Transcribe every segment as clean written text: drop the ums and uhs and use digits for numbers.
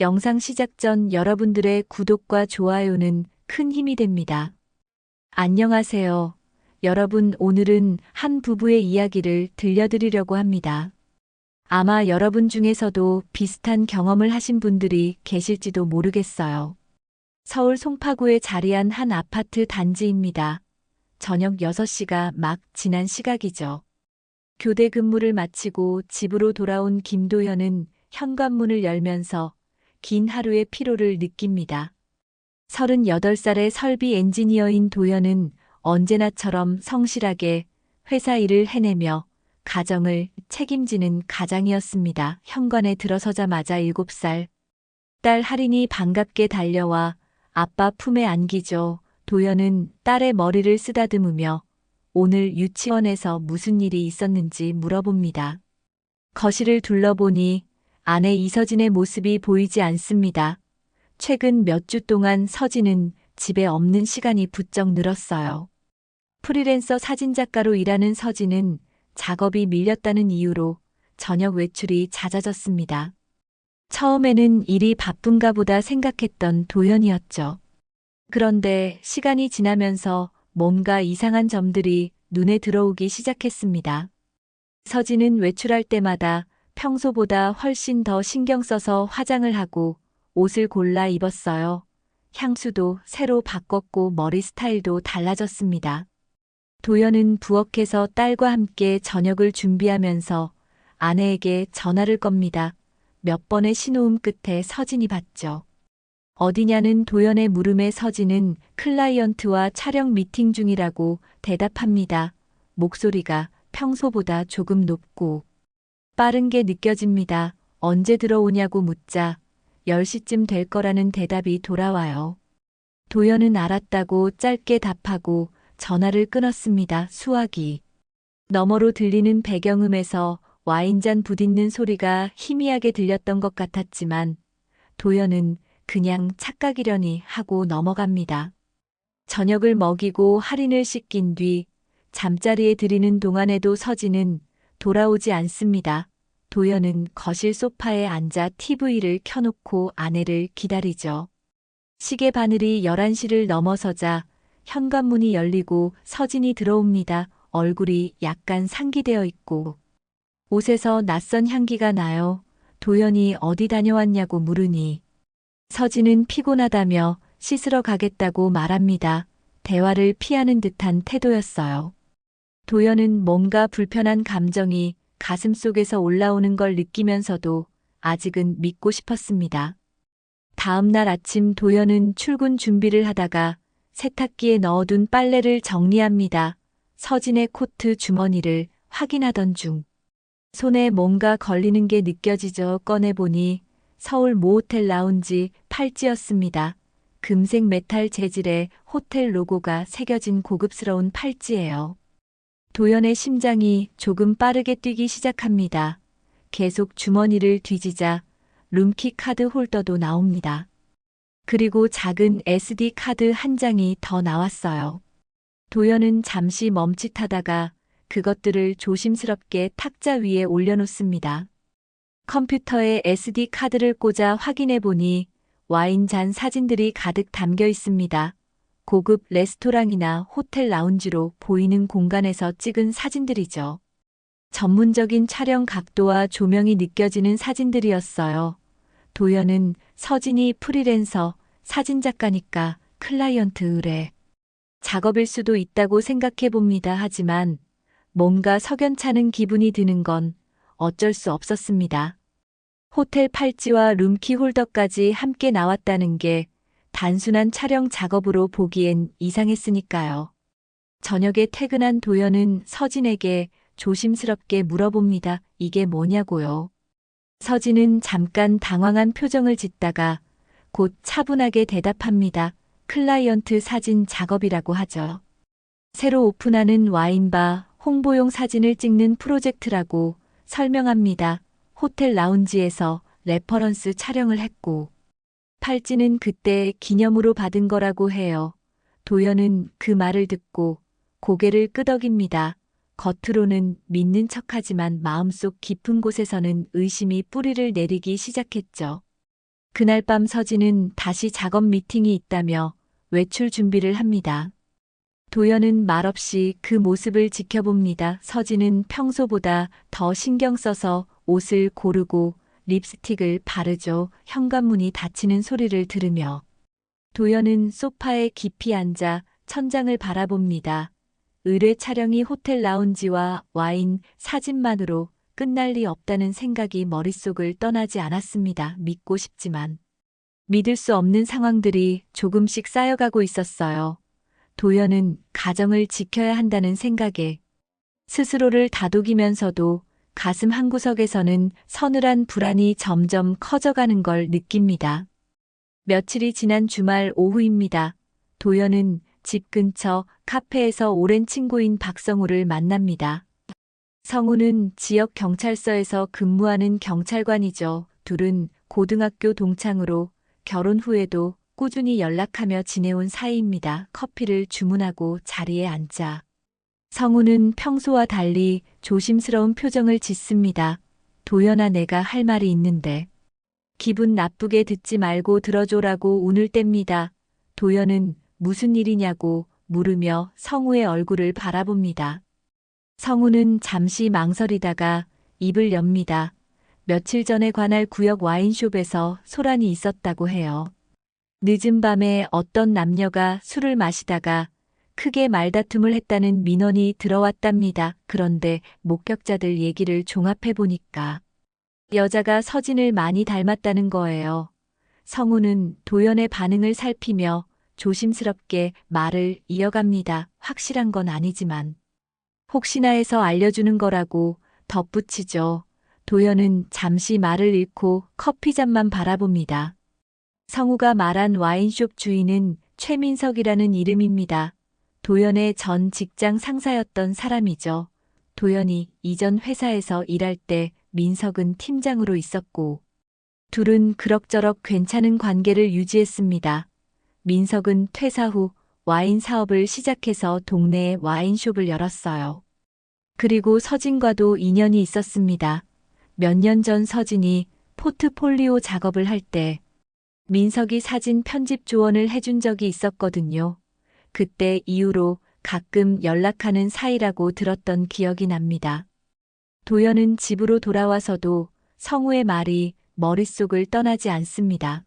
영상 시작 전 여러분들의 구독과 좋아요는 큰 힘이 됩니다. 안녕하세요. 여러분, 오늘은 한 부부의 이야기를 들려드리려고 합니다. 아마 여러분 중에서도 비슷한 경험을 하신 분들이 계실지도 모르겠어요. 서울 송파구에 자리한 한 아파트 단지입니다. 저녁 6시가 막 지난 시각이죠. 교대 근무를 마치고 집으로 돌아온 김도현은 현관문을 열면서 긴 하루의 피로를 느낍니다. 38살의 설비 엔지니어인 도현은 언제나처럼 성실하게 회사 일을 해내며 가정을 책임지는 가장이었습니다. 현관에 들어서자마자 7살 딸 할인이 반갑게 달려와 아빠 품에 안기죠. 도현은 딸의 머리를 쓰다듬으며 오늘 유치원에서 무슨 일이 있었는지 물어봅니다. 거실을 둘러보니 아내 이서진의 모습이 보이지 않습니다. 최근 몇 주 동안 서진은 집에 없는 시간이 부쩍 늘었어요. 프리랜서 사진작가로 일하는 서진은 작업이 밀렸다는 이유로 저녁 외출이 잦아졌습니다. 처음에는 일이 바쁜가 보다 생각했던 도현이었죠. 그런데 시간이 지나면서 뭔가 이상한 점들이 눈에 들어오기 시작했습니다. 서진은 외출할 때마다 평소보다 훨씬 더 신경 써서 화장을 하고 옷을 골라 입었어요. 향수도 새로 바꿨고 머리 스타일도 달라졌습니다. 도연은 부엌에서 딸과 함께 저녁을 준비하면서 아내에게 전화를 겁니다. 몇 번의 신호음 끝에 서진이 받죠. 어디냐는 도연의 물음에 서진은 클라이언트와 촬영 미팅 중이라고 대답합니다. 목소리가 평소보다 조금 높고 빠른 게 느껴집니다. 언제 들어오냐고 묻자 10시쯤 될 거라는 대답이 돌아와요. 도연은 알았다고 짧게 답하고 전화를 끊었습니다. 수화기 너머로 들리는 배경음에서 와인잔 부딪는 소리가 희미하게 들렸던 것 같았지만 도연은 그냥 착각이려니 하고 넘어갑니다. 저녁을 먹이고 할인을 씻긴 뒤 잠자리에 들이는 동안에도 서진은 돌아오지 않습니다. 도연은 거실 소파에 앉아 TV를 켜놓고 아내를 기다리죠. 시계 바늘이 11시를 넘어서자 현관문이 열리고 서진이 들어옵니다. 얼굴이 약간 상기되어 있고 옷에서 낯선 향기가 나요. 도연이 어디 다녀왔냐고 물으니 서진은 피곤하다며 씻으러 가겠다고 말합니다. 대화를 피하는 듯한 태도였어요. 도연은 뭔가 불편한 감정이 가슴속에서 올라오는 걸 느끼면서도 아직은 믿고 싶었습니다. 다음 날 아침 도연은 출근 준비를 하다가 세탁기에 넣어둔 빨래를 정리합니다. 서진의 코트 주머니를 확인하던 중 손에 뭔가 걸리는 게 느껴지죠. 꺼내보니 서울 모호텔 라운지 팔찌였습니다. 금색 메탈 재질의 호텔 로고가 새겨진 고급스러운 팔찌예요. 도연의 심장이 조금 빠르게 뛰기 시작합니다. 계속 주머니를 뒤지자 룸키 카드 홀더도 나옵니다. 그리고 작은 SD 카드 한 장이 더 나왔어요. 도연은 잠시 멈칫하다가 그것들을 조심스럽게 탁자 위에 올려놓습니다. 컴퓨터에 SD 카드를 꽂아 확인해 보니 와인잔 사진들이 가득 담겨 있습니다. 고급 레스토랑이나 호텔 라운지로 보이는 공간에서 찍은 사진들이죠. 전문적인 촬영 각도와 조명이 느껴지는 사진들이었어요. 도연은 서진이 프리랜서 사진작가니까 클라이언트 의뢰 작업일 수도 있다고 생각해 봅니다. 하지만 뭔가 석연찮은 기분이 드는 건 어쩔 수 없었습니다. 호텔 팔찌와 룸키 홀더까지 함께 나왔다는 게 단순한 촬영 작업으로 보기엔 이상했으니까요. 저녁에 퇴근한 도연은 서진에게 조심스럽게 물어봅니다. 이게 뭐냐고요. 서진은 잠깐 당황한 표정을 짓다가 곧 차분하게 대답합니다. 클라이언트 사진 작업이라고 하죠. 새로 오픈하는 와인바 홍보용 사진을 찍는 프로젝트라고 설명합니다. 호텔 라운지에서 레퍼런스 촬영을 했고 팔찌는 그때 기념으로 받은 거라고 해요. 도연은 그 말을 듣고 고개를 끄덕입니다. 겉으로는 믿는 척하지만 마음속 깊은 곳에서는 의심이 뿌리를 내리기 시작했죠. 그날 밤 서진은 다시 작업 미팅이 있다며 외출 준비를 합니다. 도연은 말없이 그 모습을 지켜봅니다. 서진은 평소보다 더 신경 써서 옷을 고르고 립스틱을 바르죠. 현관문이 닫히는 소리를 들으며 도연은 소파에 깊이 앉아 천장을 바라봅니다. 의뢰 촬영이 호텔 라운지와 와인 사진만으로 끝날 리 없다는 생각이 머릿속을 떠나지 않았습니다. 믿고 싶지만 믿을 수 없는 상황들이 조금씩 쌓여가고 있었어요. 도연은 가정을 지켜야 한다는 생각에 스스로를 다독이면서도 가슴 한구석에서는 서늘한 불안이 점점 커져가는 걸 느낍니다. 며칠이 지난 주말 오후입니다. 도연은 집 근처 카페에서 오랜 친구인 박성우를 만납니다. 성우는 지역 경찰서에서 근무하는 경찰관이죠. 둘은 고등학교 동창으로 결혼 후에도 꾸준히 연락하며 지내온 사이입니다. 커피를 주문하고 자리에 앉자 성우는 평소와 달리 조심스러운 표정을 짓습니다. 도연아, 내가 할 말이 있는데 기분 나쁘게 듣지 말고 들어줘라고 운을 뗍니다. 도연은 무슨 일이냐고 물으며 성우의 얼굴을 바라봅니다. 성우는 잠시 망설이다가 입을 엽니다. 며칠 전에 관할 구역 와인숍에서 소란이 있었다고 해요. 늦은 밤에 어떤 남녀가 술을 마시다가 크게 말다툼을 했다는 민원이 들어왔답니다. 그런데 목격자들 얘기를 종합해 보니까 여자가 서진을 많이 닮았다는 거예요. 성우는 도연의 반응을 살피며 조심스럽게 말을 이어갑니다. 확실한 건 아니지만 혹시나 해서 알려주는 거라고 덧붙이죠. 도연은 잠시 말을 잃고 커피잔만 바라봅니다. 성우가 말한 와인숍 주인은 최민석이라는 이름입니다. 도연의 전 직장 상사였던 사람이죠. 도연이 이전 회사에서 일할 때 민석은 팀장으로 있었고 둘은 그럭저럭 괜찮은 관계를 유지했습니다. 민석은 퇴사 후 와인 사업을 시작해서 동네에 와인숍을 열었어요. 그리고 서진과도 인연이 있었습니다. 몇 년 전 서진이 포트폴리오 작업을 할 때 민석이 사진 편집 조언을 해준 적이 있었거든요. 그때 이후로 가끔 연락하는 사이라고 들었던 기억이 납니다. 도연은 집으로 돌아와서도 성우의 말이 머릿속을 떠나지 않습니다.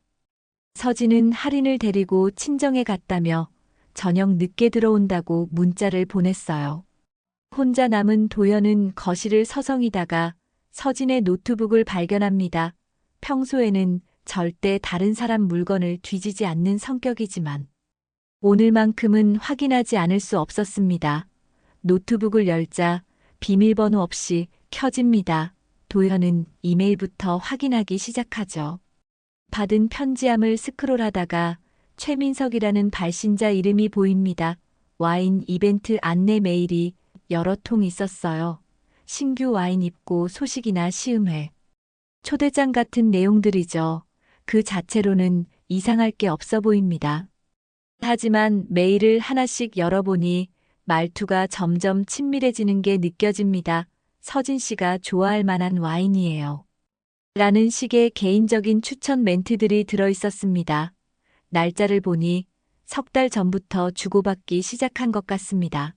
서진은 할인을 데리고 친정에 갔다며 저녁 늦게 들어온다고 문자를 보냈어요. 혼자 남은 도연은 거실을 서성이다가 서진의 노트북을 발견합니다. 평소에는 절대 다른 사람 물건을 뒤지지 않는 성격이지만 오늘만큼은 확인하지 않을 수 없었습니다. 노트북을 열자 비밀번호 없이 켜집니다. 도연은 이메일부터 확인하기 시작하죠. 받은 편지함을 스크롤하다가 최민석이라는 발신자 이름이 보입니다. 와인 이벤트 안내 메일이 여러 통 있었어요. 신규 와인 입고 소식이나 시음회, 초대장 같은 내용들이죠. 그 자체로는 이상할 게 없어 보입니다. 하지만 메일을 하나씩 열어보니 말투가 점점 친밀해지는 게 느껴집니다. 서진 씨가 좋아할 만한 와인이에요. 라는 식의 개인적인 추천 멘트들이 들어있었습니다. 날짜를 보니 석 달 전부터 주고받기 시작한 것 같습니다.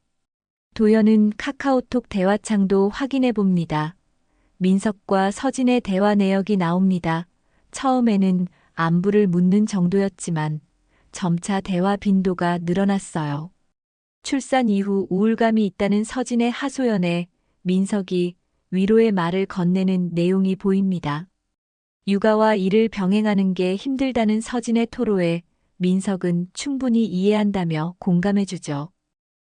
도연은 카카오톡 대화창도 확인해 봅니다. 민석과 서진의 대화 내역이 나옵니다. 처음에는 안부를 묻는 정도였지만 점차 대화 빈도가 늘어났어요. 출산 이후 우울감이 있다는 서진의 하소연에 민석이 위로의 말을 건네는 내용이 보입니다. 육아와 일을 병행하는 게 힘들다는 서진의 토로에 민석은 충분히 이해한다며 공감해주죠.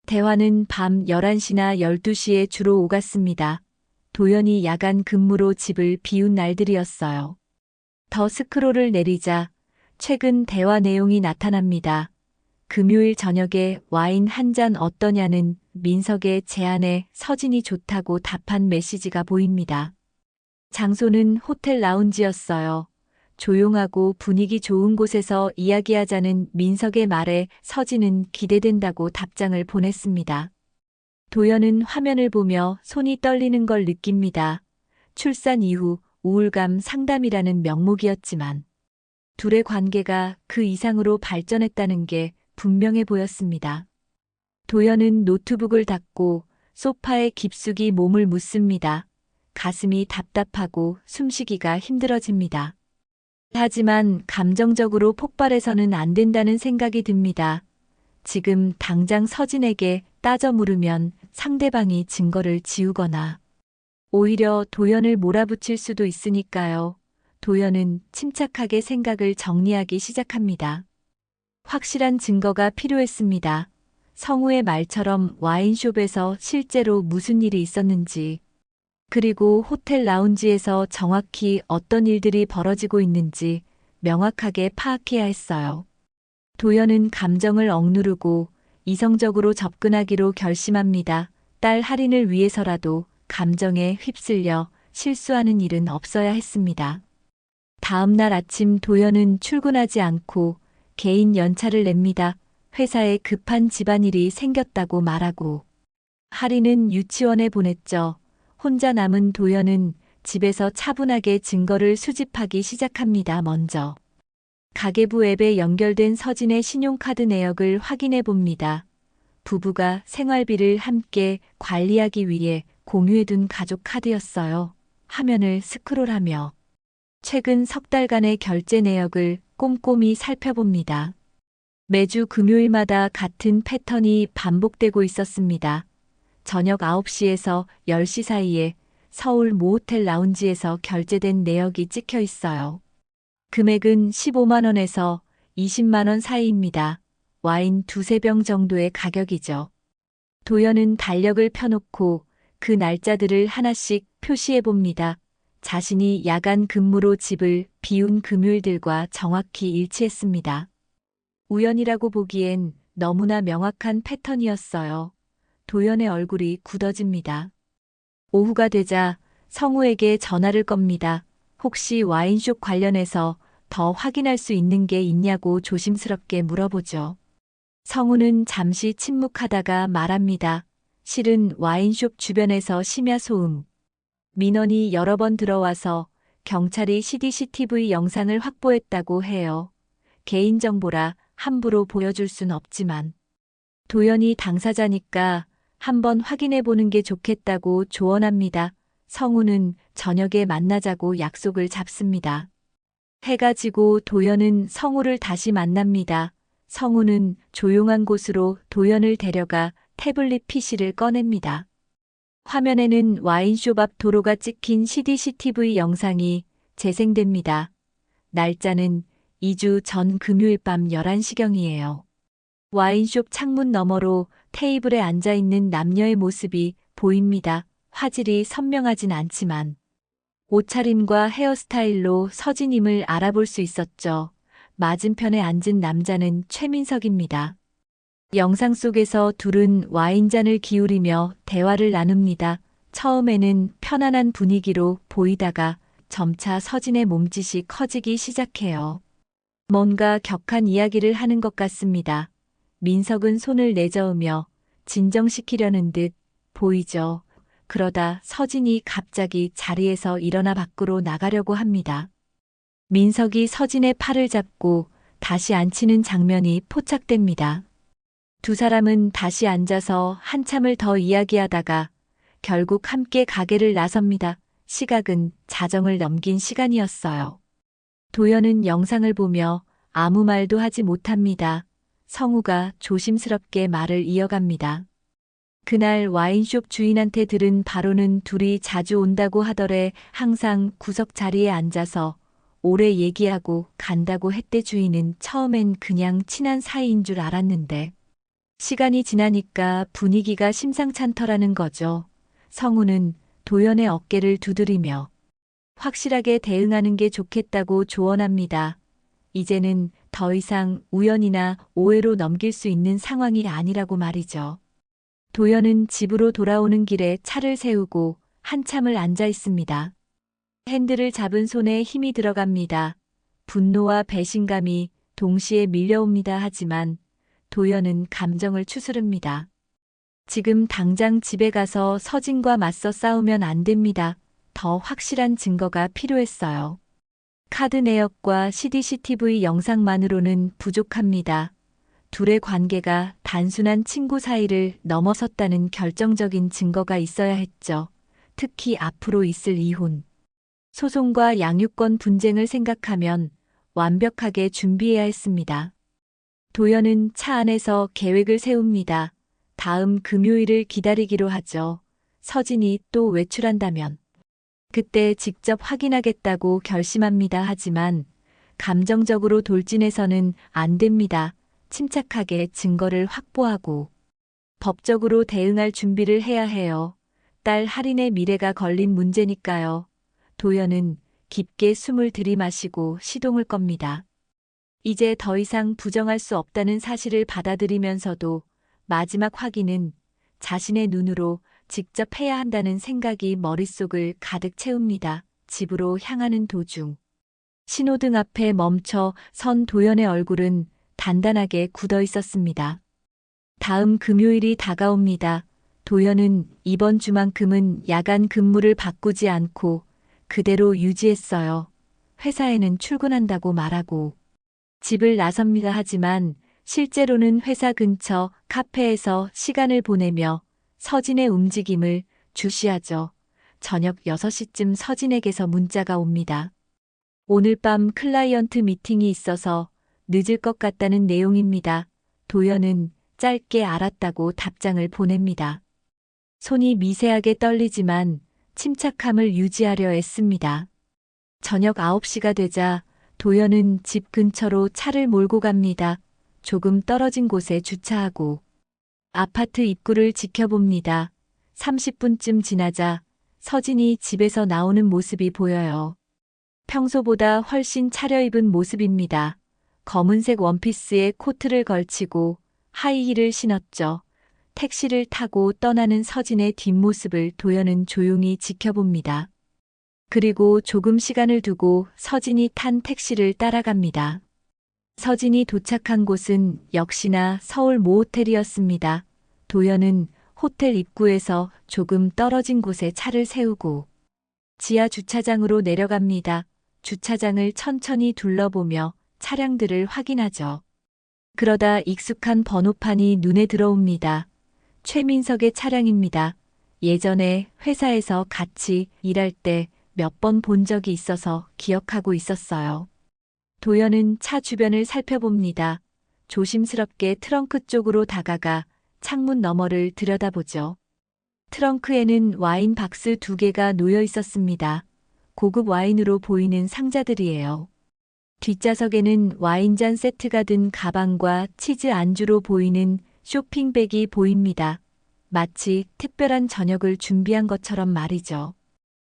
대화는 밤 11시나 12시에 주로 오갔습니다. 도연이 야간 근무로 집을 비운 날들이었어요. 더 스크롤을 내리자 최근 대화 내용이 나타납니다. 금요일 저녁에 와인 한 잔 어떠냐는 민석의 제안에 서진이 좋다고 답한 메시지가 보입니다. 장소는 호텔 라운지였어요. 조용하고 분위기 좋은 곳에서 이야기하자는 민석의 말에 서진은 기대된다고 답장을 보냈습니다. 도연은 화면을 보며 손이 떨리는 걸 느낍니다. 출산 이후 우울감 상담이라는 명목이었지만 둘의 관계가 그 이상으로 발전했다는 게 분명해 보였습니다. 도연은 노트북을 닫고 소파에 깊숙이 몸을 묻습니다. 가슴이 답답하고 숨쉬기가 힘들어집니다. 하지만 감정적으로 폭발해서는 안 된다는 생각이 듭니다. 지금 당장 서진에게 따져 물으면 상대방이 증거를 지우거나 오히려 도연을 몰아붙일 수도 있으니까요. 도연은 침착하게 생각을 정리하기 시작합니다. 확실한 증거가 필요했습니다. 성우의 말처럼 와인숍에서 실제로 무슨 일이 있었는지, 그리고 호텔 라운지에서 정확히 어떤 일들이 벌어지고 있는지 명확하게 파악해야 했어요. 도연은 감정을 억누르고 이성적으로 접근하기로 결심합니다. 딸 할인을 위해서라도 감정에 휩쓸려 실수하는 일은 없어야 했습니다. 다음 날 아침 도연은 출근하지 않고 개인 연차를 냅니다. 회사에 급한 집안일이 생겼다고 말하고 할인은 유치원에 보냈죠. 혼자 남은 도연은 집에서 차분하게 증거를 수집하기 시작합니다. 먼저 가계부 앱에 연결된 서진의 신용카드 내역을 확인해 봅니다. 부부가 생활비를 함께 관리하기 위해 공유해둔 가족 카드였어요. 화면을 스크롤하며 최근 석 달간의 결제 내역을 꼼꼼히 살펴봅니다. 매주 금요일마다 같은 패턴이 반복되고 있었습니다. 저녁 9시에서 10시 사이에 서울 모호텔 라운지에서 결제된 내역이 찍혀 있어요. 금액은 15만 원에서 20만 원 사이입니다. 와인 두세 병 정도의 가격이죠. 도연은 달력을 펴놓고 그 날짜들을 하나씩 표시해 봅니다. 자신이 야간 근무로 집을 비운 금요일들과 정확히 일치했습니다. 우연이라고 보기엔 너무나 명확한 패턴이었어요. 도연의 얼굴이 굳어집니다. 오후가 되자 성우에게 전화를 겁니다. 혹시 와인숍 관련해서 더 확인할 수 있는 게 있냐고 조심스럽게 물어보죠. 성우는 잠시 침묵하다가 말합니다. 실은 와인숍 주변에서 심야 소음, 민원이 여러 번 들어와서 경찰이 CCTV 영상을 확보했다고 해요. 개인정보라 함부로 보여줄 순 없지만 도연이 당사자니까 한번 확인해 보는 게 좋겠다고 조언합니다. 성우는 저녁에 만나자고 약속을 잡습니다. 해가 지고 도연은 성우를 다시 만납니다. 성우는 조용한 곳으로 도연을 데려가 태블릿 PC를 꺼냅니다. 화면에는 와인숍 앞 도로가 찍힌 CCTV 영상이 재생됩니다. 날짜는 2주 전 금요일 밤 11시경이에요. 와인숍 창문 너머로 테이블에 앉아있는 남녀의 모습이 보입니다. 화질이 선명하진 않지만 옷차림과 헤어스타일로 서진임을 알아볼 수 있었죠. 맞은편에 앉은 남자는 최민석입니다. 영상 속에서 둘은 와인잔을 기울이며 대화를 나눕니다. 처음에는 편안한 분위기로 보이다가 점차 서진의 몸짓이 커지기 시작해요. 뭔가 격한 이야기를 하는 것 같습니다. 민석은 손을 내저으며 진정시키려는 듯 보이죠. 그러다 서진이 갑자기 자리에서 일어나 밖으로 나가려고 합니다. 민석이 서진의 팔을 잡고 다시 앉히는 장면이 포착됩니다. 두 사람은 다시 앉아서 한참을 더 이야기하다가 결국 함께 가게를 나섭니다. 시각은 자정을 넘긴 시간이었어요. 도연은 영상을 보며 아무 말도 하지 못합니다. 성우가 조심스럽게 말을 이어갑니다. 그날 와인숍 주인한테 들은 바로는 둘이 자주 온다고 하더래. 항상 구석 자리에 앉아서 오래 얘기하고 간다고 했대. 주인은 처음엔 그냥 친한 사이인 줄 알았는데 시간이 지나니까 분위기가 심상찮더라는 거죠. 성우는 도연의 어깨를 두드리며 확실하게 대응하는 게 좋겠다고 조언합니다. 이제는 더 이상 우연이나 오해로 넘길 수 있는 상황이 아니라고 말이죠. 도연은 집으로 돌아오는 길에 차를 세우고 한참을 앉아 있습니다. 핸들을 잡은 손에 힘이 들어갑니다. 분노와 배신감이 동시에 밀려옵니다. 하지만 도연은 감정을 추스릅니다. 지금 당장 집에 가서 서진과 맞서 싸우면 안 됩니다. 더 확실한 증거가 필요했어요. 카드 내역과 CCTV 영상만으로는 부족합니다. 둘의 관계가 단순한 친구 사이를 넘어섰다는 결정적인 증거가 있어야 했죠. 특히 앞으로 있을 이혼, 소송과 양육권 분쟁을 생각하면 완벽하게 준비해야 했습니다. 도연은 차 안에서 계획을 세웁니다. 다음 금요일을 기다리기로 하죠. 서진이 또 외출한다면 그때 직접 확인하겠다고 결심합니다. 하지만 감정적으로 돌진해서는 안 됩니다. 침착하게 증거를 확보하고 법적으로 대응할 준비를 해야 해요. 딸 할인의 미래가 걸린 문제니까요. 도연은 깊게 숨을 들이마시고 시동을 겁니다. 이제 더 이상 부정할 수 없다는 사실을 받아들이면서도 마지막 확인은 자신의 눈으로 직접 해야 한다는 생각이 머릿속을 가득 채웁니다. 집으로 향하는 도중 신호등 앞에 멈춰 선 도연의 얼굴은 단단하게 굳어 있었습니다. 다음 금요일이 다가옵니다. 도연은 이번 주만큼은 야간 근무를 바꾸지 않고 그대로 유지했어요. 회사에는 출근한다고 말하고 집을 나섭니다. 하지만 실제로는 회사 근처 카페에서 시간을 보내며 서진의 움직임을 주시하죠. 저녁 6시쯤 서진에게서 문자가 옵니다. 오늘 밤 클라이언트 미팅이 있어서 늦을 것 같다는 내용입니다. 도연은 짧게 알았다고 답장을 보냅니다. 손이 미세하게 떨리지만 침착함을 유지하려 애씁니다. 저녁 9시가 되자 도연은 집 근처로 차를 몰고 갑니다. 조금 떨어진 곳에 주차하고 아파트 입구를 지켜봅니다. 30분쯤 지나자 서진이 집에서 나오는 모습이 보여요. 평소보다 훨씬 차려입은 모습입니다. 검은색 원피스에 코트를 걸치고 하이힐을 신었죠. 택시를 타고 떠나는 서진의 뒷모습을 도연은 조용히 지켜봅니다. 그리고 조금 시간을 두고 서진이 탄 택시를 따라갑니다. 서진이 도착한 곳은 역시나 서울 모호텔이었습니다. 도연은 호텔 입구에서 조금 떨어진 곳에 차를 세우고 지하 주차장으로 내려갑니다. 주차장을 천천히 둘러보며 차량들을 확인하죠. 그러다 익숙한 번호판이 눈에 들어옵니다. 최민석의 차량입니다. 예전에 회사에서 같이 일할 때 몇 번 본 적이 있어서 기억하고 있었어요. 도연은 차 주변을 살펴봅니다. 조심스럽게 트렁크 쪽으로 다가가 창문 너머를 들여다보죠. 트렁크에는 와인 박스 2개가 놓여 있었습니다. 고급 와인으로 보이는 상자들이에요. 뒷좌석에는 와인잔 세트가 든 가방과 치즈 안주로 보이는 쇼핑백이 보입니다. 마치 특별한 저녁을 준비한 것처럼 말이죠.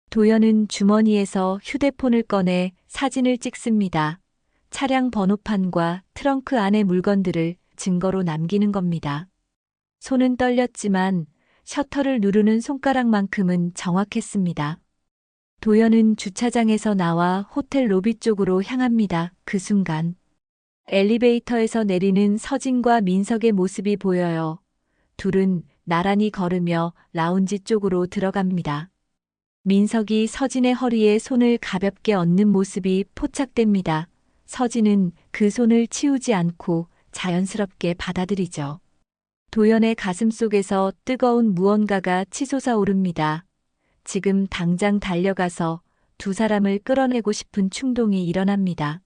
도연은 주머니에서 휴대폰을 꺼내 사진을 찍습니다. 차량 번호판과 트렁크 안의 물건들을 증거로 남기는 겁니다. 손은 떨렸지만 셔터를 누르는 손가락만큼은 정확했습니다. 도연은 주차장에서 나와 호텔 로비 쪽으로 향합니다. 그 순간 엘리베이터에서 내리는 서진과 민석의 모습이 보여요. 둘은 나란히 걸으며 라운지 쪽으로 들어갑니다. 민석이 서진의 허리에 손을 가볍게 얹는 모습이 포착됩니다. 서진은 그 손을 치우지 않고 자연스럽게 받아들이죠. 도연의 가슴 속에서 뜨거운 무언가가 치솟아 오릅니다. 지금 당장 달려가서 두 사람을 끌어내고 싶은 충동이 일어납니다.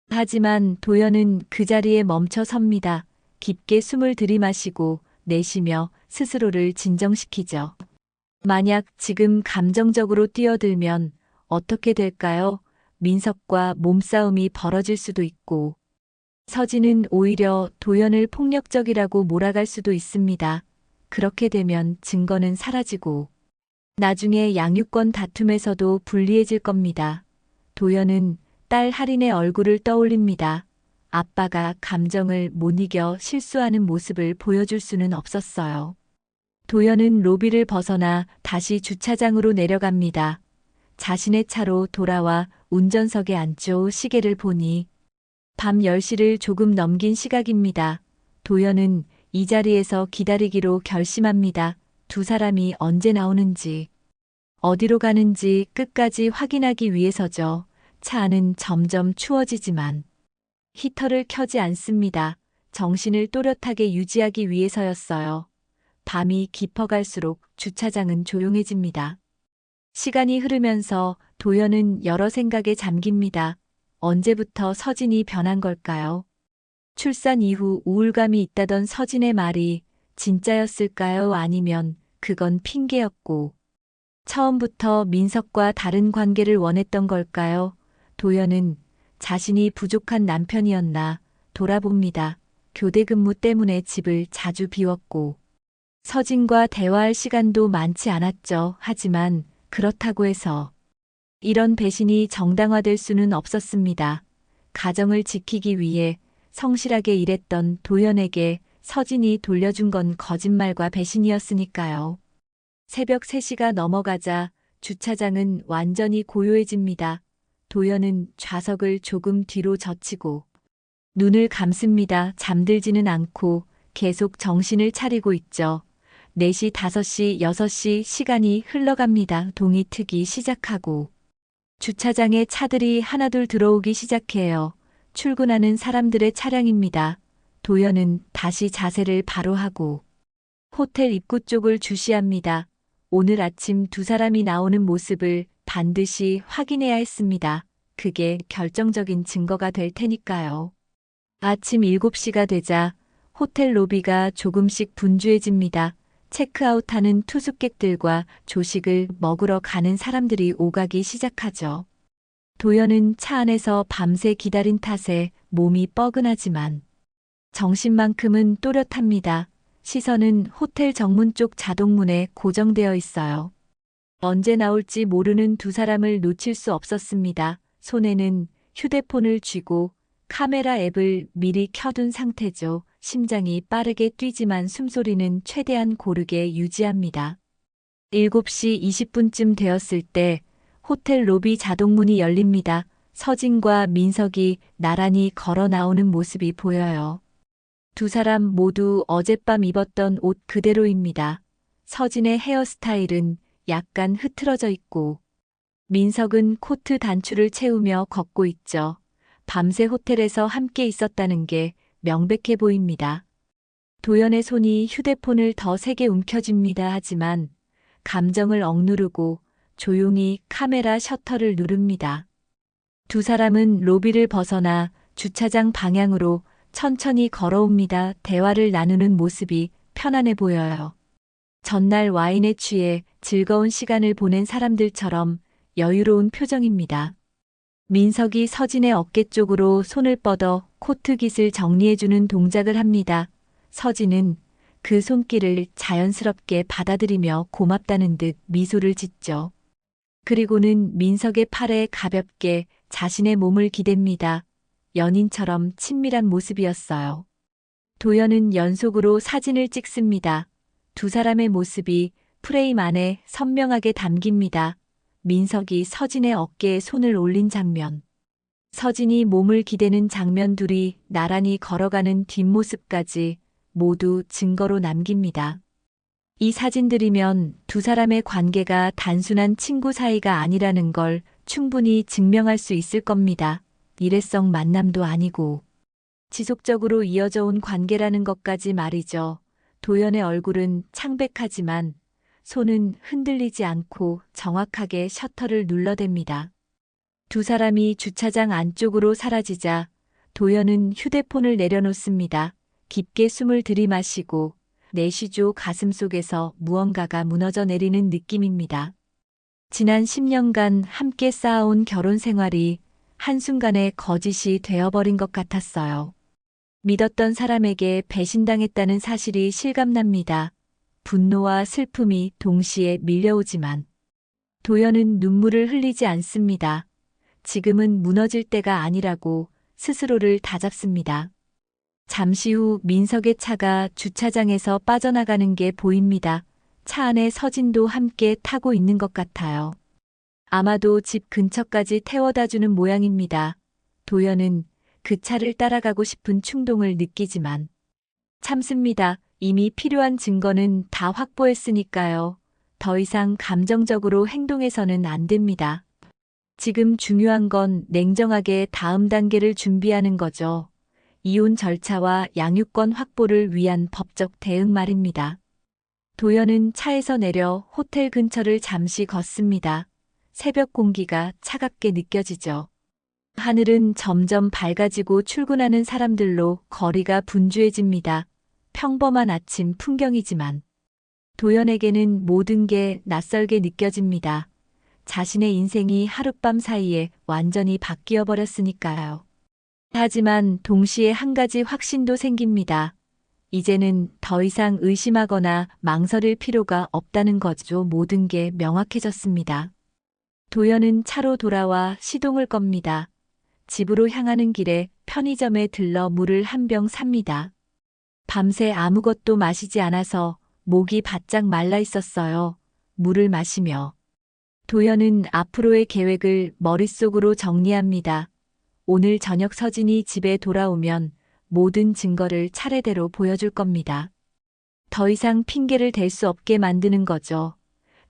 하지만 도연은 그 자리에 멈춰 섭니다. 깊게 숨을 들이마시고 내쉬며 스스로를 진정시키죠. 만약 지금 감정적으로 뛰어들면 어떻게 될까요? 민석과 몸싸움이 벌어질 수도 있고 서진은 오히려 도연을 폭력적이라고 몰아갈 수도 있습니다. 그렇게 되면 증거는 사라지고 나중에 양육권 다툼에서도 불리해질 겁니다. 도연은 딸 할인의 얼굴을 떠올립니다. 아빠가 감정을 못 이겨 실수하는 모습을 보여줄 수는 없었어요. 도연은 로비를 벗어나 다시 주차장으로 내려갑니다. 자신의 차로 돌아와 운전석에 앉죠. 시계를 보니 밤 10시를 조금 넘긴 시각입니다. 도연은 이 자리에서 기다리기로 결심합니다. 두 사람이 언제 나오는지, 어디로 가는지 끝까지 확인하기 위해서죠. 차 안은 점점 추워지지만 히터를 켜지 않습니다. 정신을 또렷하게 유지하기 위해서였어요. 밤이 깊어갈수록 주차장은 조용해집니다. 시간이 흐르면서 도연은 여러 생각에 잠깁니다. 언제부터 서진이 변한 걸까요? 출산 이후 우울감이 있다던 서진의 말이 진짜였을까요? 아니면 그건 핑계였고 처음부터 민석과 다른 관계를 원했던 걸까요? 도연은 자신이 부족한 남편이었나 돌아봅니다. 교대 근무 때문에 집을 자주 비웠고 서진과 대화할 시간도 많지 않았죠. 하지만 그렇다고 해서 이런 배신이 정당화될 수는 없었습니다. 가정을 지키기 위해 성실하게 일했던 도연에게 서진이 돌려준 건 거짓말과 배신이었으니까요. 새벽 3시가 넘어가자 주차장은 완전히 고요해집니다. 도연은 좌석을 조금 뒤로 젖히고 눈을 감습니다. 잠들지는 않고 계속 정신을 차리고 있죠. 4시, 5시, 6시 시간이 흘러갑니다. 동이 트기 시작하고 주차장에 차들이 하나둘 들어오기 시작해요. 출근하는 사람들의 차량입니다. 도연은 다시 자세를 바로 하고 호텔 입구 쪽을 주시합니다. 오늘 아침 두 사람이 나오는 모습을 반드시 확인해야 했습니다. 그게 결정적인 증거가 될 테니까요. 아침 7시가 되자 호텔 로비가 조금씩 분주해집니다. 체크아웃하는 투숙객들과 조식을 먹으러 가는 사람들이 오가기 시작하죠. 도연은 차 안에서 밤새 기다린 탓에 몸이 뻐근하지만 정신만큼은 또렷합니다. 시선은 호텔 정문 쪽 자동문에 고정되어 있어요. 언제 나올지 모르는 두 사람을 놓칠 수 없었습니다. 손에는 휴대폰을 쥐고 카메라 앱을 미리 켜둔 상태죠. 심장이 빠르게 뛰지만 숨소리는 최대한 고르게 유지합니다. 7시 20분쯤 되었을 때 호텔 로비 자동문이 열립니다. 서진과 민석이 나란히 걸어 나오는 모습이 보여요. 두 사람 모두 어젯밤 입었던 옷 그대로입니다. 서진의 헤어스타일은 약간 흐트러져 있고 민석은 코트 단추를 채우며 걷고 있죠. 밤새 호텔에서 함께 있었다는 게 명백해 보입니다. 도연의 손이 휴대폰을 더 세게 움켜쥡니다. 하지만 감정을 억누르고 조용히 카메라 셔터를 누릅니다. 두 사람은 로비를 벗어나 주차장 방향으로 천천히 걸어옵니다. 대화를 나누는 모습이 편안해 보여요. 전날 와인에 취해 즐거운 시간을 보낸 사람들처럼 여유로운 표정입니다. 민석이 서진의 어깨 쪽으로 손을 뻗어 코트깃을 정리해주는 동작을 합니다. 서진은 그 손길을 자연스럽게 받아들이며 고맙다는 듯 미소를 짓죠. 그리고는 민석의 팔에 가볍게 자신의 몸을 기댑니다. 연인처럼 친밀한 모습이었어요. 도연은 연속으로 사진을 찍습니다. 두 사람의 모습이 프레임 안에 선명하게 담깁니다. 민석이 서진의 어깨에 손을 올린 장면, 서진이 몸을 기대는 장면, 둘이 나란히 걸어가는 뒷모습까지 모두 증거로 남깁니다. 이 사진들이면 두 사람의 관계가 단순한 친구 사이가 아니라는 걸 충분히 증명할 수 있을 겁니다. 일회성 만남도 아니고 지속적으로 이어져 온 관계라는 것까지 말이죠. 도연의 얼굴은 창백하지만 손은 흔들리지 않고 정확하게 셔터를 눌러댑니다. 두 사람이 주차장 안쪽으로 사라지자 도연은 휴대폰을 내려놓습니다. 깊게 숨을 들이마시고 내쉬죠. 가슴속에서 무언가가 무너져 내리는 느낌입니다. 지난 10년간 함께 쌓아온 결혼 생활이 한순간에 거짓이 되어버린 것 같았어요. 믿었던 사람에게 배신당했다는 사실이 실감납니다. 분노와 슬픔이 동시에 밀려오지만 도연은 눈물을 흘리지 않습니다. 지금은 무너질 때가 아니라고 스스로를 다잡습니다. 잠시 후 민석의 차가 주차장에서 빠져나가는 게 보입니다. 차 안에 서진도 함께 타고 있는 것 같아요. 아마도 집 근처까지 태워다주는 모양입니다. 도연은 그 차를 따라가고 싶은 충동을 느끼지만 참습니다. 이미 필요한 증거는 다 확보했으니까요. 더 이상 감정적으로 행동해서는 안 됩니다. 지금 중요한 건 냉정하게 다음 단계를 준비하는 거죠. 이혼 절차와 양육권 확보를 위한 법적 대응 말입니다. 도연은 차에서 내려 호텔 근처를 잠시 걷습니다. 새벽 공기가 차갑게 느껴지죠. 하늘은 점점 밝아지고 출근하는 사람들로 거리가 분주해집니다. 평범한 아침 풍경이지만 도연에게는 모든 게 낯설게 느껴집니다. 자신의 인생이 하룻밤 사이에 완전히 바뀌어 버렸으니까요. 하지만 동시에 한 가지 확신도 생깁니다. 이제는 더 이상 의심하거나 망설일 필요가 없다는 거죠. 모든 게 명확해졌습니다. 도연은 차로 돌아와 시동을 겁니다. 집으로 향하는 길에 편의점에 들러 물을 한 병 삽니다. 밤새 아무것도 마시지 않아서 목이 바짝 말라 있었어요. 물을 마시며 도연은 앞으로의 계획을 머릿속으로 정리합니다. 오늘 저녁 서진이 집에 돌아오면 모든 증거를 차례대로 보여줄 겁니다. 더 이상 핑계를 댈 수 없게 만드는 거죠.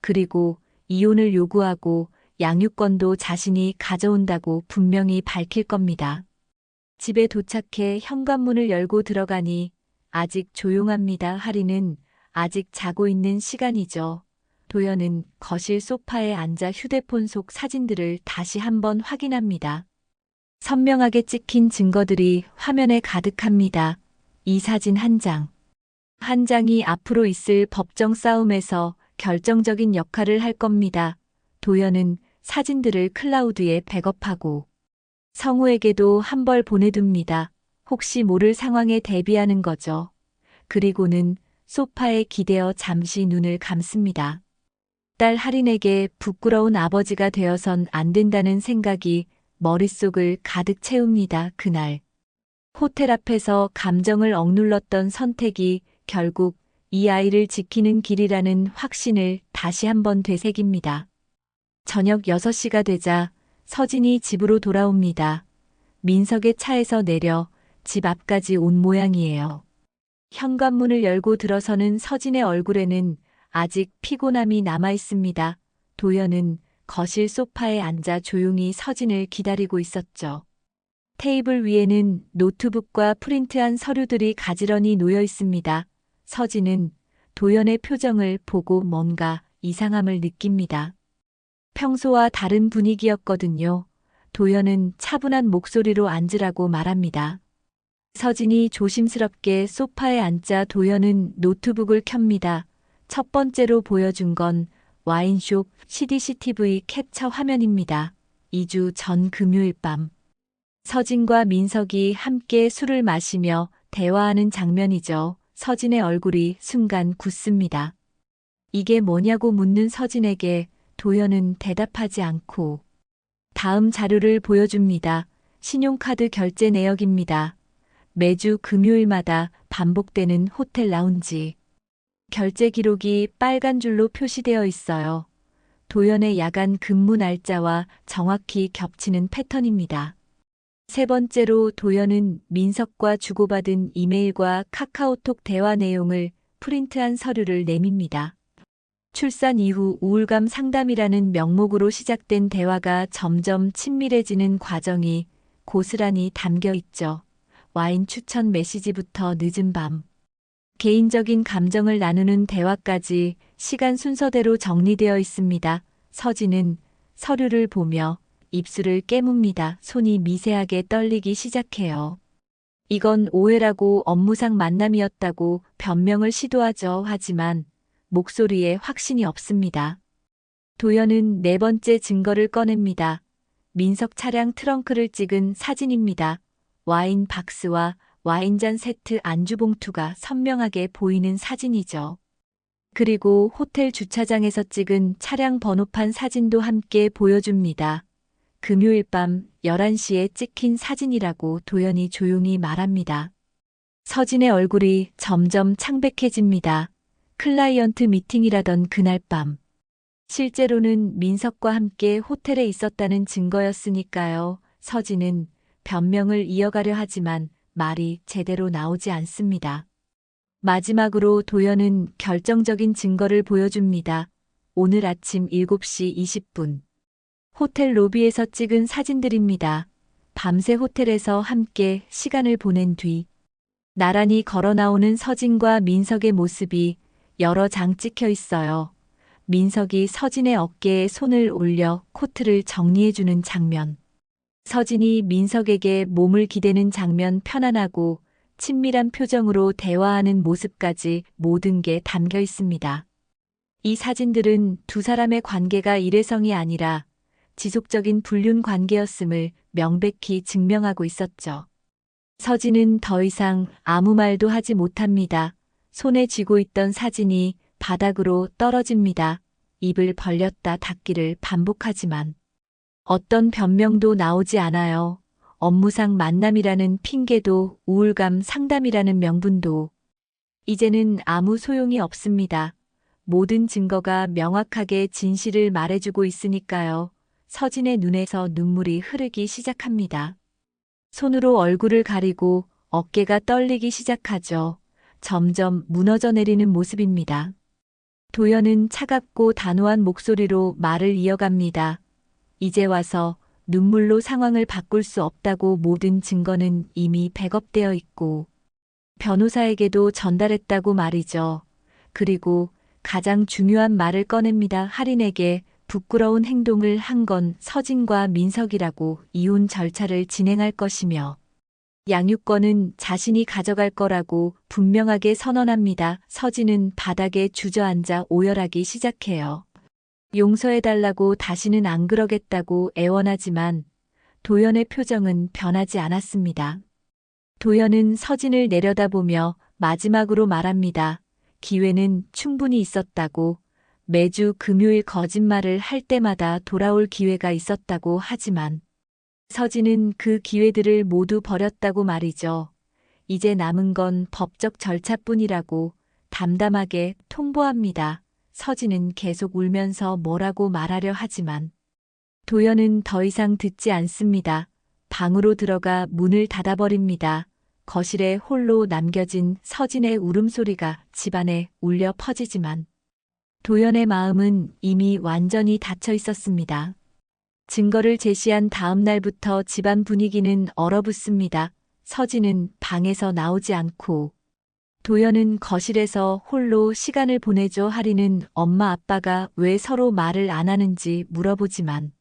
그리고 이혼을 요구하고 양육권도 자신이 가져온다고 분명히 밝힐 겁니다. 집에 도착해 현관문을 열고 들어가니 아직 조용합니다. 하리는 아직 자고 있는 시간이죠. 도연은 거실 소파에 앉아 휴대폰 속 사진들을 다시 한번 확인합니다. 선명하게 찍힌 증거들이 화면에 가득합니다. 이 사진 한 장. 한 장이 앞으로 있을 법정 싸움에서 결정적인 역할을 할 겁니다. 도연은 사진들을 클라우드에 백업하고 성우에게도 한 벌 보내둡니다. 혹시 모를 상황에 대비하는 거죠. 그리고는 소파에 기대어 잠시 눈을 감습니다. 딸 할인에게 부끄러운 아버지가 되어선 안 된다는 생각이 머릿속을 가득 채웁니다. 그날 호텔 앞에서 감정을 억눌렀던 선택이 결국 이 아이를 지키는 길이라는 확신을 다시 한번 되새깁니다. 저녁 6시가 되자 서진이 집으로 돌아옵니다. 민석의 차에서 내려 집 앞까지 온 모양이에요. 현관문을 열고 들어서는 서진의 얼굴에는 아직 피곤함이 남아 있습니다. 도연은 거실 소파에 앉아 조용히 서진을 기다리고 있었죠. 테이블 위에는 노트북과 프린트한 서류들이 가지런히 놓여 있습니다. 서진은 도연의 표정을 보고 뭔가 이상함을 느낍니다. 평소와 다른 분위기였거든요. 도연은 차분한 목소리로 앉으라고 말합니다. 서진이 조심스럽게 소파에 앉자 도연은 노트북을 켭니다. 첫 번째로 보여준 건 와인숍 CCTV 캡처 화면입니다. 2주 전 금요일 밤. 서진과 민석이 함께 술을 마시며 대화하는 장면이죠. 서진의 얼굴이 순간 굳습니다. 이게 뭐냐고 묻는 서진에게 도연은 대답하지 않고 다음 자료를 보여줍니다. 신용카드 결제 내역입니다. 매주 금요일마다 반복되는 호텔 라운지. 결제 기록이 빨간 줄로 표시되어 있어요. 도연의 야간 근무 날짜와 정확히 겹치는 패턴입니다. 세 번째로 도연은 민석과 주고받은 이메일과 카카오톡 대화 내용을 프린트한 서류를 내밉니다. 출산 이후 우울감 상담이라는 명목으로 시작된 대화가 점점 친밀해지는 과정이 고스란히 담겨 있죠. 와인 추천 메시지부터 늦은 밤. 개인적인 감정을 나누는 대화까지 시간 순서대로 정리되어 있습니다. 서진은 서류를 보며 입술을 깨뭅니다. 손이 미세하게 떨리기 시작해요. 이건 오해라고 업무상 만남이었다고 변명을 시도하죠. 하지만 목소리에 확신이 없습니다. 도연은 네 번째 증거를 꺼냅니다. 민석 차량 트렁크를 찍은 사진입니다. 와인 박스와 와인잔 세트 안주 봉투가 선명하게 보이는 사진이죠. 그리고 호텔 주차장에서 찍은 차량 번호판 사진도 함께 보여줍니다. 금요일 밤 11시에 찍힌 사진이라고 도연이 조용히 말합니다. 서진의 얼굴이 점점 창백해집니다. 클라이언트 미팅이라던 그날 밤. 실제로는 민석과 함께 호텔에 있었다는 증거였으니까요. 서진은 변명을 이어가려 하지만 말이 제대로 나오지 않습니다. 마지막으로 도연은 결정적인 증거를 보여줍니다. 오늘 아침 7시 20분. 호텔 로비에서 찍은 사진들입니다. 밤새 호텔에서 함께 시간을 보낸 뒤 나란히 걸어 나오는 서진과 민석의 모습이 여러 장 찍혀 있어요. 민석이 서진의 어깨에 손을 올려 코트를 정리해주는 장면. 서진이 민석에게 몸을 기대는 장면, 편안하고 친밀한 표정으로 대화하는 모습까지 모든 게 담겨 있습니다. 이 사진들은 두 사람의 관계가 일회성이 아니라 지속적인 불륜 관계였음을 명백히 증명하고 있었죠. 서진은 더 이상 아무 말도 하지 못합니다. 손에 쥐고 있던 사진이 바닥으로 떨어집니다. 입을 벌렸다 닫기를 반복하지만 어떤 변명도 나오지 않아요. 업무상 만남이라는 핑계도 우울감 상담이라는 명분도 이제는 아무 소용이 없습니다. 모든 증거가 명확하게 진실을 말해주고 있으니까요. 서진의 눈에서 눈물이 흐르기 시작합니다. 손으로 얼굴을 가리고 어깨가 떨리기 시작하죠. 점점 무너져 내리는 모습입니다. 도연은 차갑고 단호한 목소리로 말을 이어갑니다. 이제 와서 눈물로 상황을 바꿀 수 없다고. 모든 증거는 이미 백업되어 있고 변호사에게도 전달했다고 말이죠. 그리고 가장 중요한 말을 꺼냅니다. 할인에게 부끄러운 행동을 한 건 서진과 민석이라고. 이혼 절차를 진행할 것이며 양육권은 자신이 가져갈 거라고 분명하게 선언합니다. 서진은 바닥에 주저앉아 오열하기 시작해요. 용서해달라고, 다시는 안 그러겠다고 애원하지만 도연의 표정은 변하지 않았습니다. 도연은 서진을 내려다보며 마지막으로 말합니다. 기회는 충분히 있었다고. 매주 금요일 거짓말을 할 때마다 돌아올 기회가 있었다고. 하지만 서진은 그 기회들을 모두 버렸다고 말이죠. 이제 남은 건 법적 절차뿐이라고 담담하게 통보합니다. 서진은 계속 울면서 뭐라고 말하려 하지만 도연은 더 이상 듣지 않습니다. 방으로 들어가 문을 닫아버립니다. 거실에 홀로 남겨진 서진의 울음소리가 집안에 울려 퍼지지만 도연의 마음은 이미 완전히 닫혀 있었습니다. 증거를 제시한 다음 날부터 집안 분위기는 얼어붙습니다. 서진은 방에서 나오지 않고 도연은 거실에서 홀로 시간을 보내죠. 할인은 엄마 아빠가 왜 서로 말을 안 하는지 물어보지만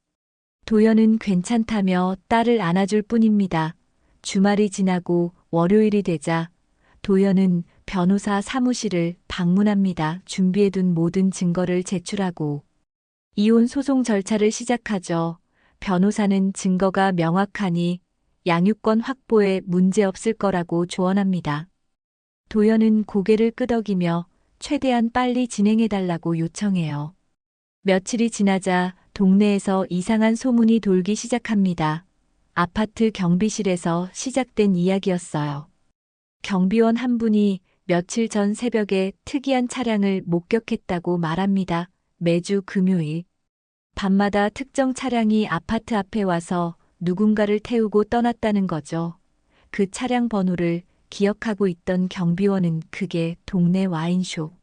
도연은 괜찮다며 딸을 안아줄 뿐입니다. 주말이 지나고 월요일이 되자 도연은 변호사 사무실을 방문합니다. 준비해둔 모든 증거를 제출하고 이혼 소송 절차를 시작하죠. 변호사는 증거가 명확하니 양육권 확보에 문제없을 거라고 조언합니다. 도연은 고개를 끄덕이며 최대한 빨리 진행해달라고 요청해요. 며칠이 지나자 동네에서 이상한 소문이 돌기 시작합니다. 아파트 경비실에서 시작된 이야기였어요. 경비원 한 분이 며칠 전 새벽에 특이한 차량을 목격했다고 말합니다. 매주 금요일 밤마다 특정 차량이 아파트 앞에 와서 누군가를 태우고 떠났다는 거죠. 그 차량 번호를 기억하고 있던 경비원은 그게 동네 와인숍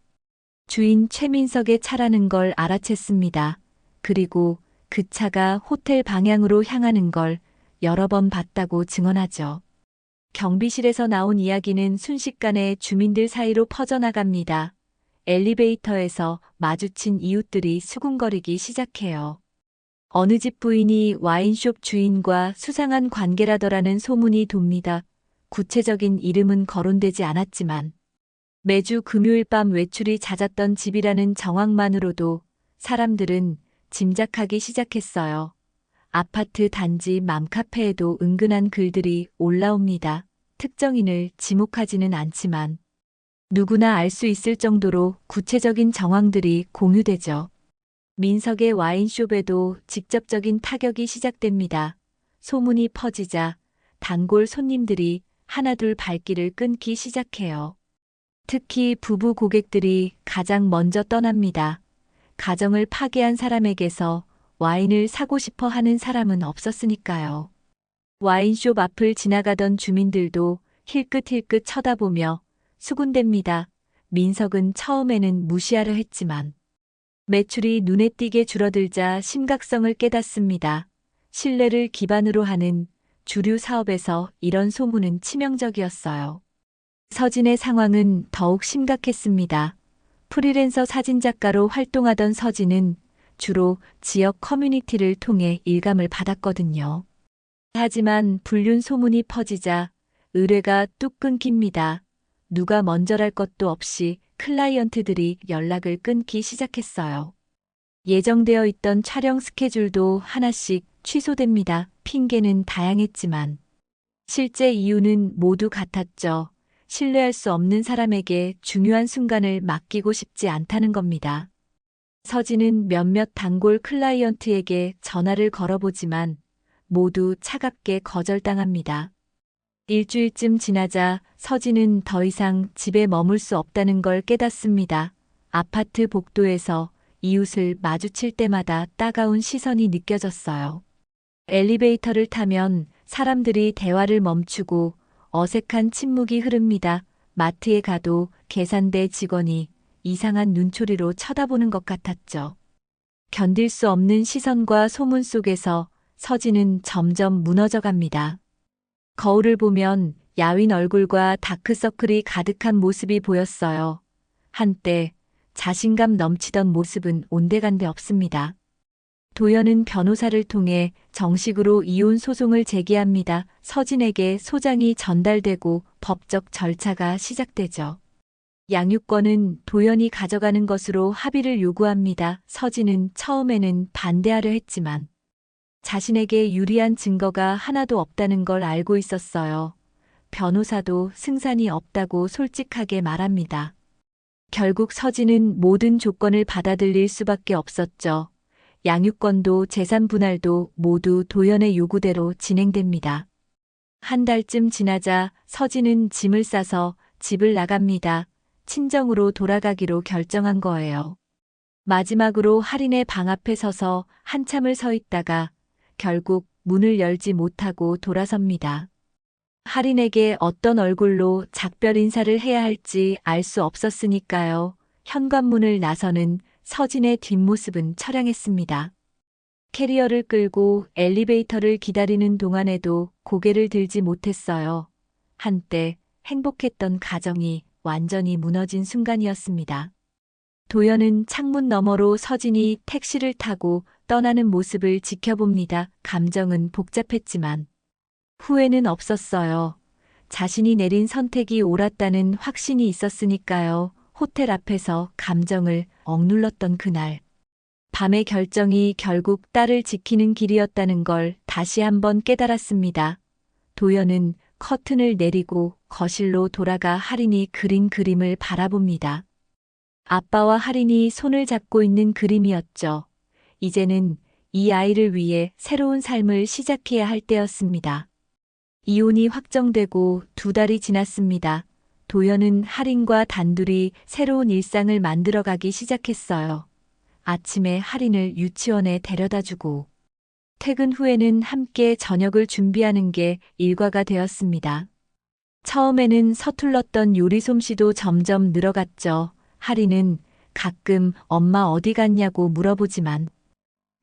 주인 최민석의 차라는 걸 알아챘습니다. 그리고 그 차가 호텔 방향으로 향하는 걸 여러 번 봤다고 증언하죠. 경비실에서 나온 이야기는 순식간에 주민들 사이로 퍼져나갑니다. 엘리베이터에서 마주친 이웃들이 수군거리기 시작해요. 어느 집 부인이 와인숍 주인과 수상한 관계라더라는 소문이 돕니다. 구체적인 이름은 거론되지 않았지만 매주 금요일 밤 외출이 잦았던 집이라는 정황만으로도 사람들은 짐작하기 시작했어요. 아파트 단지 맘카페에도 은근한 글들이 올라옵니다. 특정인을 지목하지는 않지만 누구나 알 수 있을 정도로 구체적인 정황들이 공유되죠. 민석의 와인숍에도 직접적인 타격이 시작됩니다. 소문이 퍼지자 단골 손님들이 하나둘 발길을 끊기 시작해요. 특히 부부 고객들이 가장 먼저 떠납니다. 가정을 파괴한 사람에게서 와인을 사고 싶어 하는 사람은 없었으니까요. 와인숍 앞을 지나가던 주민들도 힐끗힐끗 쳐다보며 수군댑니다. 민석은 처음에는 무시하려 했지만 매출이 눈에 띄게 줄어들자 심각성을 깨닫습니다. 신뢰를 기반으로 하는 주류 사업에서 이런 소문은 치명적이었어요. 서진의 상황은 더욱 심각했습니다. 프리랜서 사진작가로 활동하던 서진은 주로 지역 커뮤니티를 통해 일감을 받았거든요. 하지만 불륜 소문이 퍼지자 의뢰가 뚝 끊깁니다. 누가 먼저랄 것도 없이 클라이언트들이 연락을 끊기 시작했어요. 예정되어 있던 촬영 스케줄도 하나씩 취소됩니다. 핑계는 다양했지만 실제 이유는 모두 같았죠. 신뢰할 수 없는 사람에게 중요한 순간을 맡기고 싶지 않다는 겁니다. 서진은 몇몇 단골 클라이언트에게 전화를 걸어보지만 모두 차갑게 거절당합니다. 일주일쯤 지나자 서진은 더 이상 집에 머물 수 없다는 걸 깨닫습니다. 아파트 복도에서 이웃을 마주칠 때마다 따가운 시선이 느껴졌어요. 엘리베이터를 타면 사람들이 대화를 멈추고 어색한 침묵이 흐릅니다. 마트에 가도 계산대 직원이 이상한 눈초리로 쳐다보는 것 같았죠. 견딜 수 없는 시선과 소문 속에서 서진은 점점 무너져 갑니다. 거울을 보면 야윈 얼굴과 다크서클이 가득한 모습이 보였어요. 한때 자신감 넘치던 모습은 온데간데 없습니다. 도연은 변호사를 통해 정식으로 이혼 소송을 제기합니다. 서진에게 소장이 전달되고 법적 절차가 시작되죠. 양육권은 도연이 가져가는 것으로 합의를 요구합니다. 서진은 처음에는 반대하려 했지만 자신에게 유리한 증거가 하나도 없다는 걸 알고 있었어요. 변호사도 승산이 없다고 솔직하게 말합니다. 결국 서진은 모든 조건을 받아들일 수밖에 없었죠. 양육권도 재산 분할도 모두 도연의 요구대로 진행됩니다. 한 달쯤 지나자 서진은 짐을 싸서 집을 나갑니다. 친정으로 돌아가기로 결정한 거예요. 마지막으로 할인의 방 앞에 서서 한참을 서 있다가 결국 문을 열지 못하고 돌아섭니다. 할인에게 어떤 얼굴로 작별 인사를 해야 할지 알 수 없었으니까요. 현관문을 나서는 서진의 뒷모습은 처량했습니다. 캐리어를 끌고 엘리베이터를 기다리는 동안에도 고개를 들지 못했어요. 한때 행복했던 가정이 완전히 무너진 순간이었습니다. 도연은 창문 너머로 서진이 택시를 타고 떠나는 모습을 지켜봅니다. 감정은 복잡했지만 후회는 없었어요. 자신이 내린 선택이 옳았다는 확신이 있었으니까요. 호텔 앞에서 감정을 억눌렀던 그날. 밤의 결정이 결국 딸을 지키는 길이었다는 걸 다시 한번 깨달았습니다. 도연은 커튼을 내리고 거실로 돌아가 할인이 그린 그림을 바라봅니다. 아빠와 할인이 손을 잡고 있는 그림이었죠. 이제는 이 아이를 위해 새로운 삶을 시작해야 할 때였습니다. 이혼이 확정되고 2달이 지났습니다. 도연은 할인과 단둘이 새로운 일상을 만들어가기 시작했어요. 아침에 할인을 유치원에 데려다주고 퇴근 후에는 함께 저녁을 준비하는 게 일과가 되었습니다. 처음에는 서툴렀던 요리 솜씨도 점점 늘어갔죠. 할인은 가끔 엄마 어디 갔냐고 물어보지만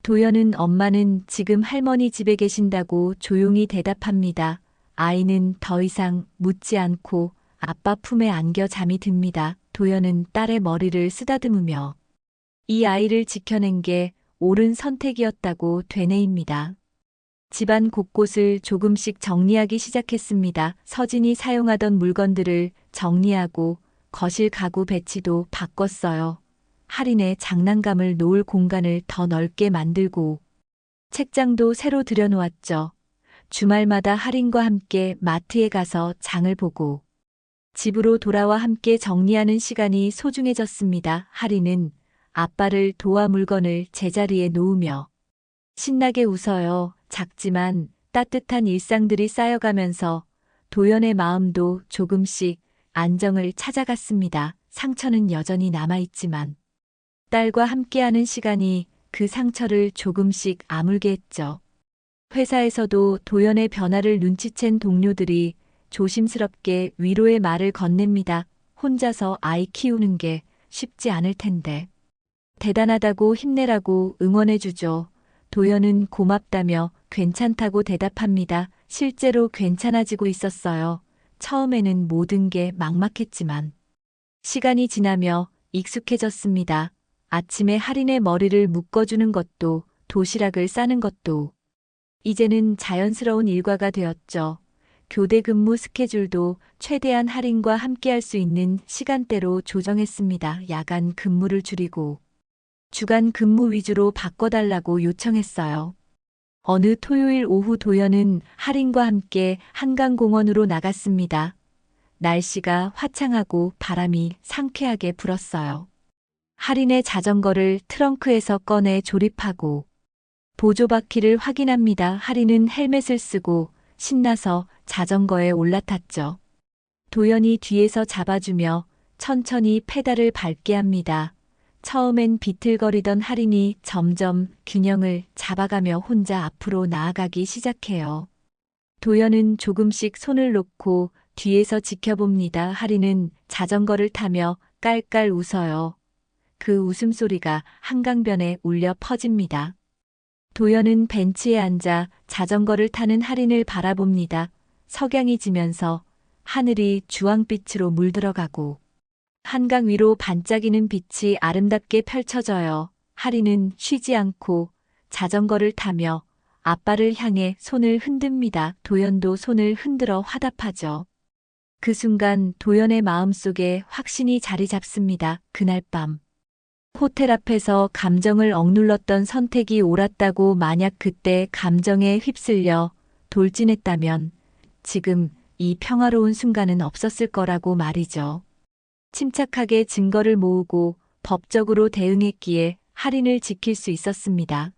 도연은 엄마는 지금 할머니 집에 계신다고 조용히 대답합니다. 아이는 더 이상 묻지 않고 아빠 품에 안겨 잠이 듭니다. 도연은 딸의 머리를 쓰다듬으며 이 아이를 지켜낸 게 옳은 선택이었다고 되뇌입니다. 집안 곳곳을 조금씩 정리하기 시작했습니다. 서진이 사용하던 물건들을 정리하고 거실 가구 배치도 바꿨어요. 할인의 장난감을 놓을 공간을 더 넓게 만들고 책장도 새로 들여놓았죠. 주말마다 할인과 함께 마트에 가서 장을 보고 집으로 돌아와 함께 정리하는 시간이 소중해졌습니다. 할인은 아빠를 도와 물건을 제자리에 놓으며 신나게 웃어요. 작지만 따뜻한 일상들이 쌓여가면서 도연의 마음도 조금씩 안정을 찾아갔습니다. 상처는 여전히 남아있지만 딸과 함께하는 시간이 그 상처를 조금씩 아물게 했죠. 회사에서도 도연의 변화를 눈치챈 동료들이 조심스럽게 위로의 말을 건넵니다. 혼자서 아이 키우는 게 쉽지 않을 텐데. 대단하다고 힘내라고 응원해주죠. 도연은 고맙다며 괜찮다고 대답합니다. 실제로 괜찮아지고 있었어요. 처음에는 모든 게 막막했지만 시간이 지나며 익숙해졌습니다. 아침에 할인의 머리를 묶어주는 것도 도시락을 싸는 것도 이제는 자연스러운 일과가 되었죠. 교대 근무 스케줄도 최대한 할인과 함께할 수 있는 시간대로 조정했습니다. 야간 근무를 줄이고 주간 근무 위주로 바꿔달라고 요청했어요. 어느 토요일 오후 도연은 할인과 함께 한강공원으로 나갔습니다. 날씨가 화창하고 바람이 상쾌하게 불었어요. 할인의 자전거를 트렁크에서 꺼내 조립하고 보조바퀴를 확인합니다. 할인은 헬멧을 쓰고 신나서 자전거에 올라탔죠. 도연이 뒤에서 잡아주며 천천히 페달을 밟게 합니다. 처음엔 비틀거리던 할인이 점점 균형을 잡아가며 혼자 앞으로 나아가기 시작해요. 도연은 조금씩 손을 놓고 뒤에서 지켜봅니다. 할인은 자전거를 타며 깔깔 웃어요. 그 웃음소리가 한강변에 울려 퍼집니다. 도연은 벤치에 앉아 자전거를 타는 할인을 바라봅니다. 석양이 지면서 하늘이 주황빛으로 물들어가고 한강 위로 반짝이는 빛이 아름답게 펼쳐져요. 할인은 쉬지 않고 자전거를 타며 아빠를 향해 손을 흔듭니다. 도연도 손을 흔들어 화답하죠. 그 순간 도연의 마음속에 확신이 자리 잡습니다. 그날 밤 호텔 앞에서 감정을 억눌렀던 선택이 옳았다고, 만약 그때 감정에 휩쓸려 돌진했다면 지금 이 평화로운 순간은 없었을 거라고 말이죠. 침착하게 증거를 모으고 법적으로 대응했기에 할인을 지킬 수 있었습니다.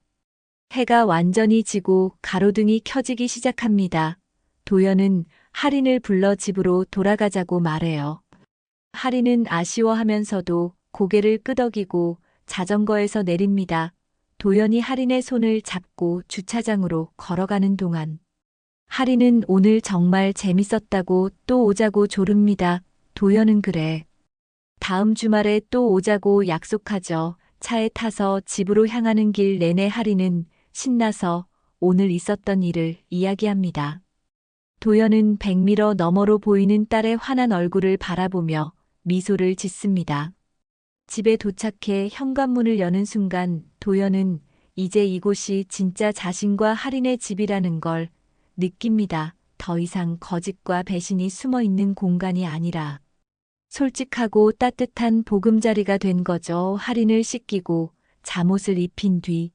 해가 완전히 지고 가로등이 켜지기 시작합니다. 도연은 할인을 불러 집으로 돌아가자고 말해요. 할인은 아쉬워하면서도 고개를 끄덕이고 자전거에서 내립니다. 도연이 할인의 손을 잡고 주차장으로 걸어가는 동안 할인은 오늘 정말 재밌었다고 또 오자고 조릅니다. 도연은 그래. 다음 주말에 또 오자고 약속하죠. 차에 타서 집으로 향하는 길 내내 할인은 신나서 오늘 있었던 일을 이야기합니다. 도연은 백미러 너머로 보이는 딸의 환한 얼굴을 바라보며 미소를 짓습니다. 집에 도착해 현관문을 여는 순간 도연은 이제 이곳이 진짜 자신과 할인의 집이라는 걸 느낍니다. 더 이상 거짓과 배신이 숨어 있는 공간이 아니라 솔직하고 따뜻한 보금자리가 된 거죠. 할인을 씻기고 잠옷을 입힌 뒤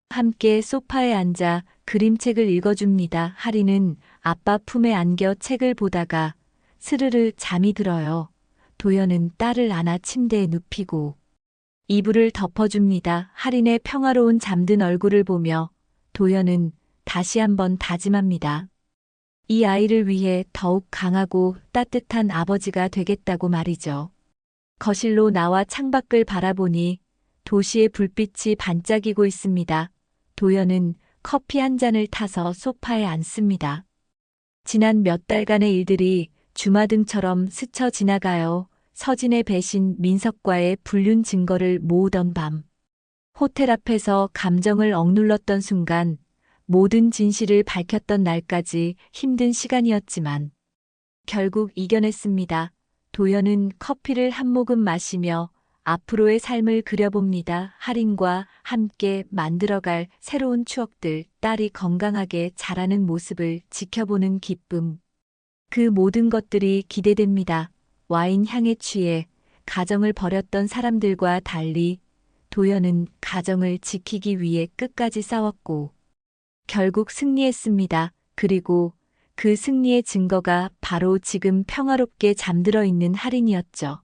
함께 소파에 앉아 그림책을 읽어줍니다. 할인은 아빠 품에 안겨 책을 보다가 스르르 잠이 들어요. 도연은 딸을 안아 침대에 눕히고 이불을 덮어줍니다. 할인의 평화로운 잠든 얼굴을 보며 도연은 다시 한번 다짐합니다. 이 아이를 위해 더욱 강하고 따뜻한 아버지가 되겠다고 말이죠. 거실로 나와 창밖을 바라보니 도시의 불빛이 반짝이고 있습니다. 도연은 커피 한 잔을 타서 소파에 앉습니다. 지난 몇 달간의 일들이 주마등처럼 스쳐 지나가요. 서진의 배신, 민석과의 불륜 증거를 모으던 밤. 호텔 앞에서 감정을 억눌렀던 순간, 모든 진실을 밝혔던 날까지 힘든 시간이었지만 결국 이겨냈습니다. 도연은 커피를 한 모금 마시며 앞으로의 삶을 그려봅니다. 할인과 함께 만들어갈 새로운 추억들, 딸이 건강하게 자라는 모습을 지켜보는 기쁨. 그 모든 것들이 기대됩니다. 와인 향에 취해 가정을 버렸던 사람들과 달리 도연은 가정을 지키기 위해 끝까지 싸웠고 결국 승리했습니다. 그리고 그 승리의 증거가 바로 지금 평화롭게 잠들어 있는 할인이었죠.